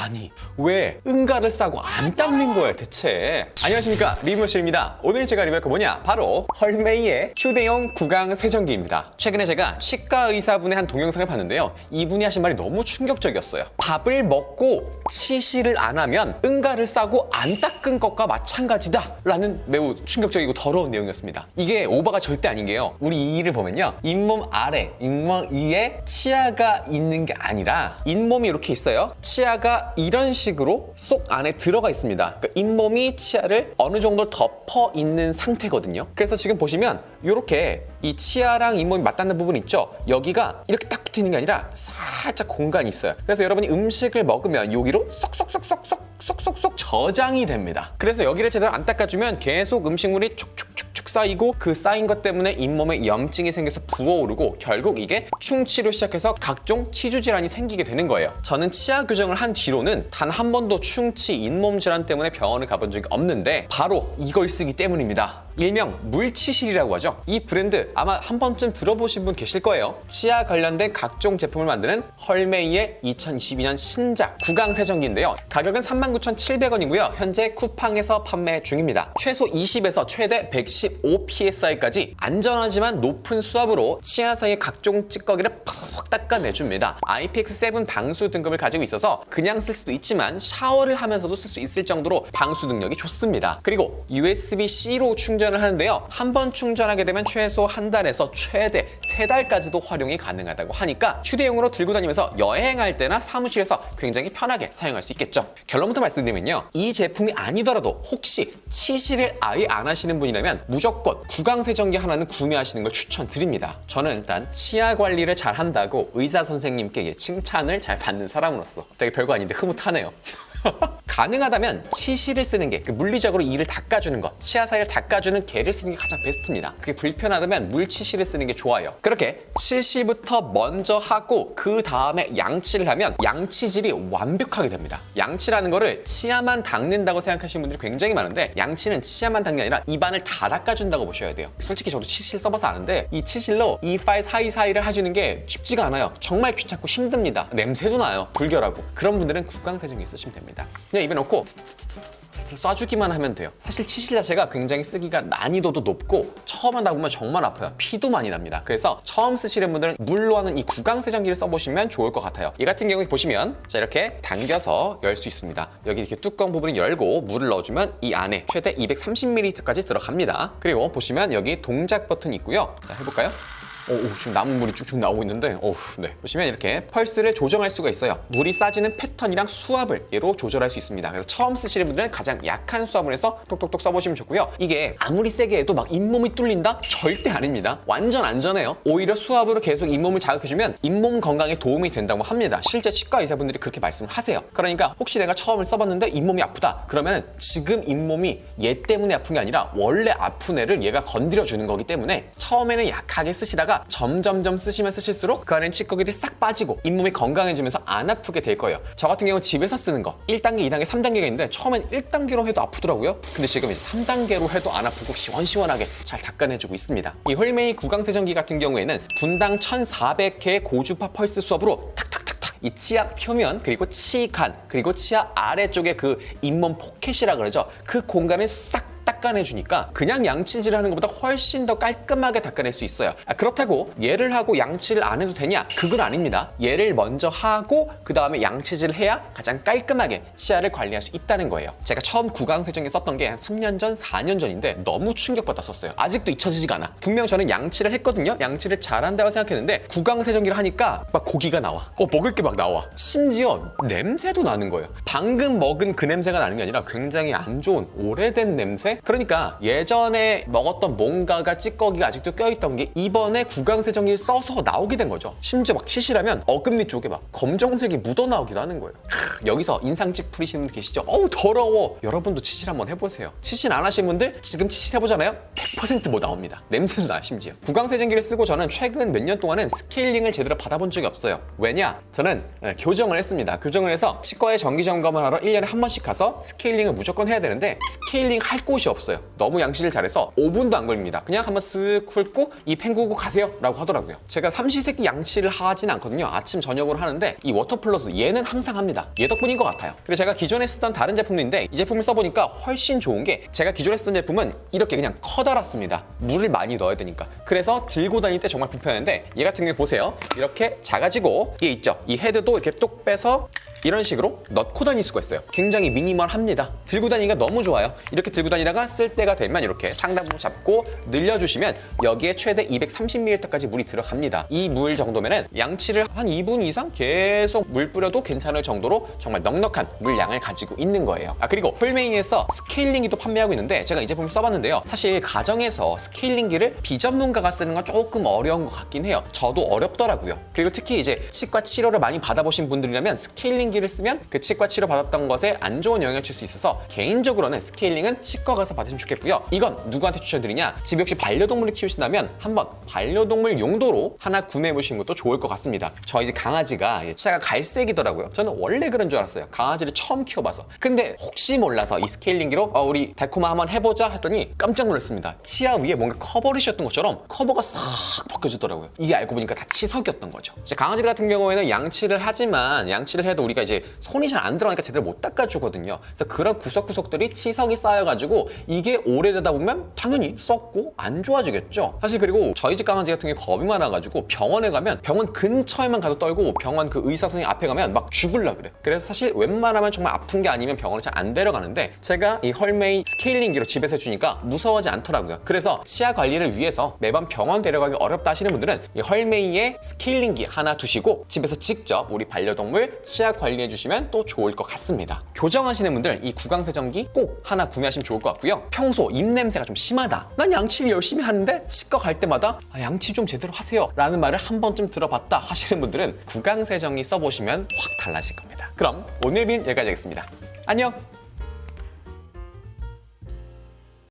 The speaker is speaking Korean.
아니 왜 응가를 싸고 안 닦는 거예요 대체? 안녕하십니까, 리뷰머신입니다. 오늘 제가 리뷰할 거 뭐냐, 바로 헐메이의 휴대용 구강 세정기입니다. 최근에 제가 치과 의사분의 한 동영상을 봤는데요, 이분이 하신 말이 너무 충격적이었어요. 밥을 먹고 치실을 안 하면 응가를 싸고 안 닦은 것과 마찬가지다 라는 매우 충격적이고 더러운 내용이었습니다. 이게 오바가 절대 아닌 게요, 우리 이를 보면요, 잇몸 아래, 잇몸 위에 치아가 있는 게 아니라 잇몸이 이렇게 있어요. 치아가 이런 식으로 쏙 안에 들어가 있습니다. 그러니까 잇몸이 치아를 어느 정도 덮어 있는 상태거든요. 그래서 지금 보시면 이렇게 이 치아랑 잇몸이 맞닿는 부분 있죠? 여기가 이렇게 딱 붙어 있는 게 아니라 살짝 공간이 있어요. 그래서 여러분이 음식을 먹으면 여기로 쏙쏙쏙쏙 저장이 됩니다. 그래서 여기를 제대로 안 닦아주면 계속 음식물이 촉촉촉촉 쌓이고, 그 쌓인 것 때문에 잇몸에 염증이 생겨서 부어오르고 결국 이게 충치로 시작해서 각종 치주 질환이 생기게 되는 거예요. 저는 치아 교정을 한 뒤로는 단 한 번도 충치, 잇몸 질환 때문에 병원을 가본 적이 없는데 바로 이걸 쓰기 때문입니다. 일명 물치실이라고 하죠. 이 브랜드 아마 한 번쯤 들어보신 분 계실 거예요. 치아 관련된 각종 제품을 만드는 헐메이의 2022년 신작 구강 세정기인데요, 가격은 39,700원이고요 현재 쿠팡에서 판매 중입니다. 최소 20에서 최대 115psi까지 안전하지만 높은 수압으로 치아 사이의 각종 찌꺼기를 푹 닦아내줍니다. IPX7 방수 등급을 가지고 있어서 그냥 쓸 수도 있지만 샤워를 하면서도 쓸 수 있을 정도로 방수 능력이 좋습니다. 그리고 USB-C로 충전을 하는데요, 한 번 충전하게 되면 최소 한 달에서 최대 3달까지도 활용이 가능하다고 하니까 휴대용으로 들고 다니면서 여행할 때나 사무실에서 굉장히 편하게 사용할 수 있겠죠. 결론부터 말씀드리면요, 이 제품이 아니더라도 혹시 치실을 아예 안 하시는 분이라면 무조건 구강 세정기 하나는 구매하시는 걸 추천드립니다. 저는 일단 치아 관리를 잘 한다고 의사 선생님께 칭찬을 잘 받는 사람으로서 되게 별거 아닌데 흐뭇하네요. 가능하다면 치실을 쓰는 게, 그 물리적으로 이를 닦아주는 것, 치아 사이를 닦아주는 게를 쓰는 게 가장 베스트입니다. 그게 불편하다면 물치실을 쓰는 게 좋아요. 그렇게 치실부터 먼저 하고 그 다음에 양치를 하면 양치질이 완벽하게 됩니다. 양치라는 거를 치아만 닦는다고 생각하시는 분들이 굉장히 많은데, 양치는 치아만 닦는 게 아니라 입안을 다 닦아준다고 보셔야 돼요. 솔직히 저도 치실 써봐서 아는데 이 치실로 이빨 사이사이를 해주는 게 쉽지가 않아요. 정말 귀찮고 힘듭니다. 냄새도 나요, 불결하고. 그런 분들은 구강 세정기 쓰시면 됩니다. 그냥 입에 넣고 쏴주기만 하면 돼요. 사실 치실 자체가 굉장히 쓰기가 난이도도 높고 처음 하다 보면 정말 아파요. 피도 많이 납니다. 그래서 처음 쓰시는 분들은 물로 하는 이 구강 세정기를 써보시면 좋을 것 같아요. 이 같은 경우에 보시면 자, 이렇게 당겨서 열 수 있습니다. 여기 이렇게 뚜껑 부분을 열고 물을 넣어주면 이 안에 최대 230ml까지 들어갑니다. 그리고 보시면 여기 동작 버튼이 있고요. 자, 해볼까요? 지금 남은 물이 쭉쭉 나오고 있는데, 네. 보시면 이렇게 펄스를 조정할 수가 있어요. 물이 싸지는 패턴이랑 수압을 얘로 조절할 수 있습니다. 그래서 처음 쓰시는 분들은 가장 약한 수압을 해서 톡톡톡 써보시면 좋고요. 이게 아무리 세게 해도 막 잇몸이 뚫린다? 절대 아닙니다. 완전 안전해요. 오히려 수압으로 계속 잇몸을 자극해주면 잇몸 건강에 도움이 된다고 합니다. 실제 치과 의사분들이 그렇게 말씀을 하세요. 그러니까 혹시 내가 처음을 써봤는데 잇몸이 아프다 그러면 지금 잇몸이 얘 때문에 아픈 게 아니라 원래 아픈 애를 얘가 건드려주는 거기 때문에 처음에는 약하게 쓰시다가 점점점 쓰시면 쓰실수록 그 안에 찌꺼기들이 싹 빠지고 잇몸이 건강해지면서 안 아프게 될 거예요. 저 같은 경우는 집에서 쓰는 거 1단계, 2단계, 3단계가 있는데 처음엔 1단계로 해도 아프더라고요. 근데 지금 이제 3단계로 해도 안 아프고 시원시원하게 잘 닦아내주고 있습니다. 이 헐메이 구강 세정기 같은 경우에는 분당 1400회의 고주파 펄스 수압으로 탁탁탁탁 이 치아 표면, 그리고 치간, 그리고 치아 아래쪽에 그 잇몸 포켓이라 그러죠. 그 공간을 싹 닦아내주니까 그냥 양치질을 하는 것보다 훨씬 더 깔끔하게 닦아낼 수 있어요. 그렇다고 얘를 하고 양치를 안 해도 되냐? 그건 아닙니다. 얘를 먼저 하고 그 다음에 양치질을 해야 가장 깔끔하게 치아를 관리할 수 있다는 거예요. 제가 처음 구강 세정기 썼던 게 한 3년 전, 4년 전인데 너무 충격받았었어요. 아직도 잊혀지지가 않아. 분명 저는 양치를 했거든요. 양치를 잘한다고 생각했는데 구강 세정기를 하니까 막 고기가 나와. 먹을 게 막 나와. 심지어 냄새도 나는 거예요. 방금 먹은 그 냄새가 나는 게 아니라 굉장히 안 좋은 오래된 냄새? 그러니까 예전에 먹었던 뭔가가 찌꺼기가 아직도 껴있던 게 이번에 구강 세정기를 써서 나오게 된 거죠. 심지어 막 치실하면 어금니 쪽에 막 검정색이 묻어 나오기도 하는 거예요. 여기서 인상 찌푸리시는 분 계시죠? 어우 더러워. 여러분도 치실 한번 해보세요. 치실 안 하신 분들 지금 치실 해보잖아요? 100% 뭐 나옵니다. 냄새도 나. 심지어 구강 세정기를 쓰고 저는 최근 몇 년 동안은 스케일링을 제대로 받아본 적이 없어요. 왜냐? 저는 교정을 했습니다. 교정을 해서 치과에 정기 점검을 하러 1년에 한 번씩 가서 스케일링을 무조건 해야 되는데 스케일링 할 곳이 없어요. 없어요. 너무 양치를 잘해서 5분도 안 걸립니다. 그냥 한번 쓱 훑고 이 헹구고 가세요 라고 하더라고요. 제가 삼시세끼 양치를 하진 않거든요. 아침 저녁으로 하는데 이 워터플러스 얘는 항상 합니다. 얘 덕분인 것 같아요. 그리고 제가 기존에 쓰던 다른 제품인데 이 제품을 써보니까 훨씬 좋은 게 제가 기존에 쓰던 제품은 이렇게 그냥 커다랗습니다. 물을 많이 넣어야 되니까. 그래서 들고 다닐 때 정말 불편한데 얘 같은 경우 보세요. 이렇게 작아지고 얘 있죠? 이 헤드도 이렇게 똑 빼서 이런 식으로 넣고 다닐 수가 있어요. 굉장히 미니멀합니다. 들고 다니기가 너무 좋아요. 이렇게 들고 다니다가 쓸 때가 되면 이렇게 상단 부분 잡고 늘려주시면 여기에 최대 230ml까지 물이 들어갑니다. 이 물 정도면은 양치를 한 2분 이상 계속 물 뿌려도 괜찮을 정도로 정말 넉넉한 물량을 가지고 있는 거예요. 그리고 홀메이에서 스케일링기도 판매하고 있는데 제가 이 제품을 써봤는데요. 사실 가정에서 스케일링기를 비전문가가 쓰는 건 조금 어려운 것 같긴 해요. 저도 어렵더라고요. 그리고 특히 이제 치과 치료를 많이 받아보신 분들이라면 스케일링기를 쓰면 그 치과 치료 받았던 것에 안 좋은 영향을 줄 수 있어서 개인적으로는 스케일링은 치과 가서 받으시면 좋겠고요. 이건 누구한테 추천드리냐? 집에 혹시 반려동물을 키우신다면 한번 반려동물 용도로 하나 구매해 보시는 것도 좋을 것 같습니다. 저희 집 강아지가 치아가 갈색이더라고요. 저는 원래 그런 줄 알았어요. 강아지를 처음 키워봐서. 근데 혹시 몰라서 이 스케일링기로 우리 달콤아 한번 해보자 했더니 깜짝 놀랐습니다. 치아 위에 뭔가 커버를 씌웠던 것처럼 커버가 싹 벗겨지더라고요. 이게 알고 보니까 다 치석이었던 거죠. 이제 강아지 같은 경우에는 양치를 하지만 양치를 해도 우리가 이제 손이 잘 안 들어가니까 제대로 못 닦아주거든요. 그래서 그런 구석구석들이 치석이 쌓여가지고 이게 오래되다 보면 당연히 썩고 안 좋아지겠죠. 사실 그리고 저희 집 강아지 같은 경우에 겁이 많아가지고 병원에 가면 병원 근처에만 가서 떨고 병원 그 의사 선생님 앞에 가면 막 죽을라 그래요. 그래서 사실 웬만하면 정말 아픈 게 아니면 병원을 잘 안 데려가는데 제가 이 헐메이 스케일링기로 집에서 해주니까 무서워하지 않더라고요. 그래서 치아 관리를 위해서 매번 병원 데려가기 어렵다 하시는 분들은 이 헐메이의 스케일링기 하나 두시고 집에서 직접 우리 반려동물 치아 관리해 주시면 또 좋을 것 같습니다. 교정하시는 분들 이 구강세정기 꼭 하나 구매하시면 좋을 것 같고요. 평소 입냄새가 좀 심하다. 난 양치를 열심히 하는데 치과 갈 때마다 양치 좀 제대로 하세요 라는 말을 한 번쯤 들어봤다 하시는 분들은 구강세정기 써보시면 확 달라질 겁니다. 그럼 오늘 빈 여기까지 하겠습니다. 안녕!